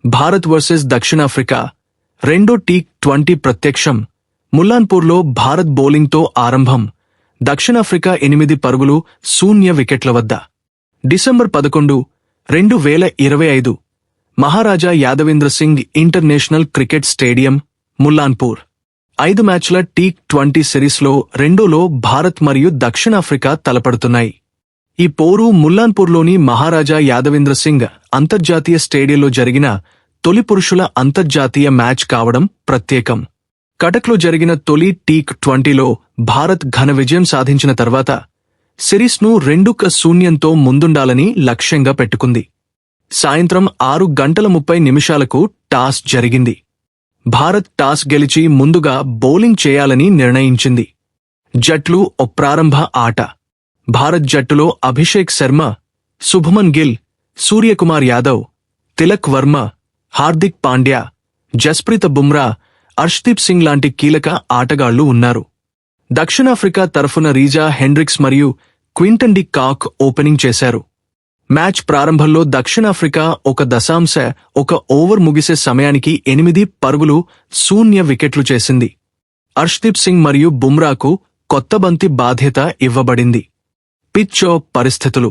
Bharat versus దక్షిణాఫ్రికా రెండో T20 ప్రత్యక్షం. ముల్లాన్పూర్లో భారత్ బౌలింగ్తో ఆరంభం. దక్షిణాఫ్రికా 8 పరుగులు శూన్య వికెట్ల వద్ద. December 11, 2025 Maharaja Yadavendra Singh international cricket stadium, Mullanpur. 5 మ్యాచ్ల T20 సిరీస్లో రెండోలో భారత్ మరియు దక్షిణాఫ్రికా తలపడుతున్నాయి. ఈ పోరు ముల్లాన్పూర్లోని మహారాజా యాదవేంద్ర సింగ్ అంతర్జాతీయ స్టేడియంలో జరిగిన తొలి పురుషుల అంతర్జాతీయ మ్యాచ్ కావడం ప్రత్యేకం. కటక్లో జరిగిన తొలి T20లో భారత్ ఘన విజయం సాధించిన తర్వాత సిరీస్ను 2-0తో ముందుండాలని లక్ష్యంగా పెట్టుకుంది. సాయంత్రం 6:30 టాస్ జరిగింది. భారత్ టాస్ గెలిచి ముందుగా బౌలింగ్ చేయాలని నిర్ణయించింది. జట్లు ప్రారంభ ఆట. భారత్ జట్టులో అభిషేక్ శర్మ, శుభ్మన్ గిల్, సూర్యకుమార్ యాదవ్, తిలక్ వర్మ, హార్దిక్ పాండ్యా, జస్ప్రీత బుమ్రా, అర్ష్దీప్ సింగ్ లాంటి కీలక ఆటగాళ్లు ఉన్నారు. దక్షిణాఫ్రికా తరఫున రీజా హెండ్రిక్స్ మరియు క్వింటన్ డి కాక్ ఓపెనింగ్ చేశారు. మ్యాచ్ ప్రారంభంలో దక్షిణాఫ్రికా 1 ఓవర్ ముగిసే సమయానికి 8 పరుగులు శూన్య వికెట్లు చేసింది. అర్ష్దీప్ సింగ్ మరియు బుమ్రాకు కొత్త బంతి బాధ్యత ఇవ్వబడింది. పిచ్ పరిస్థితులు.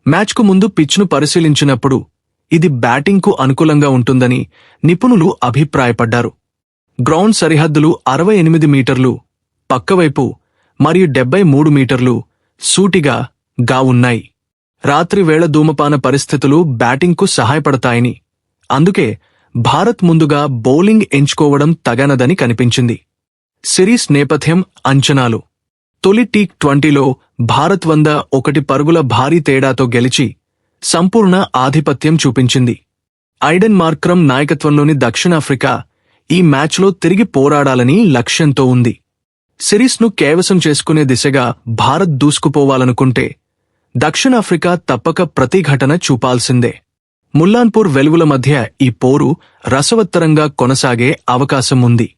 మ్యాచ్కు ముందు పిచ్ను పరిశీలించినప్పుడు ఇది బ్యాటింగ్కు అనుకూలంగా ఉంటుందని నిపుణులు అభిప్రాయపడ్డారు. గ్రౌండ్ సరిహద్దులు 68 మీటర్లు పక్కవైపు మరియు 73 మీటర్లు సూటిగా ఉన్నాయి. రాత్రి వేళ ధూమపాన పరిస్థితులు బ్యాటింగ్కు సహాయపడతాయని, అందుకే భారత్ ముందుగా బౌలింగ్ ఎంచుకోవడం తగనదని కనిపించింది. సిరీస్ నేపథ్యం అంచనాలు. తొలి T20లో భారత్ 101 పరుగుల భారీ తేడాతో గెలిచి సంపూర్ణ ఆధిపత్యం చూపించింది. ఐడెన్ మార్క్రమ్ నాయకత్వంలోని దక్షిణాఫ్రికా ఈ మ్యాచ్లో తిరిగి పోరాడాలని లక్ష్యంతో ఉంది. సిరీస్ను కైవసం చేసుకునే దిశగా భారత్ దూసుకుపోవాలనుకుంటే దక్షిణాఫ్రికా తప్పక ప్రతిఘటన చూపాల్సిందే. ముల్లాన్పూర్ వెలుగుల మధ్య ఈ పోరు రసవత్తరంగా కొనసాగే అవకాశం ఉంది.